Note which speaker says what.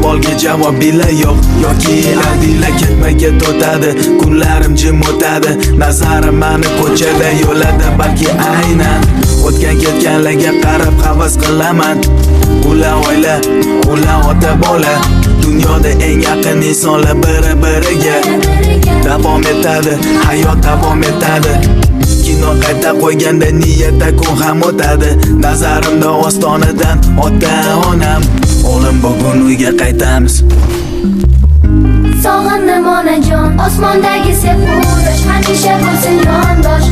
Speaker 1: savolga javob bila yo'q. Yoki bila ketma-ket o'tadi, kunlarim jim o'tadi. Nazarim mani ko'chada yo'lada, balki aynan o'tgan ketganlarga qarab havas qilaman. Ular oila, ular ota bola, dunyoda eng yaqin insonlar biri-biriga. Davom etadi, hayot davom etadi. Kino qayta qo'yganda niyatda kun ham o'tadi. Nazarimda ostonadan ota-onam, o'g'lim bugun uyga qaytamiz.
Speaker 2: Sog'indim onajon, osmondagi sev quyosh hamisha bo'lsin yondosh.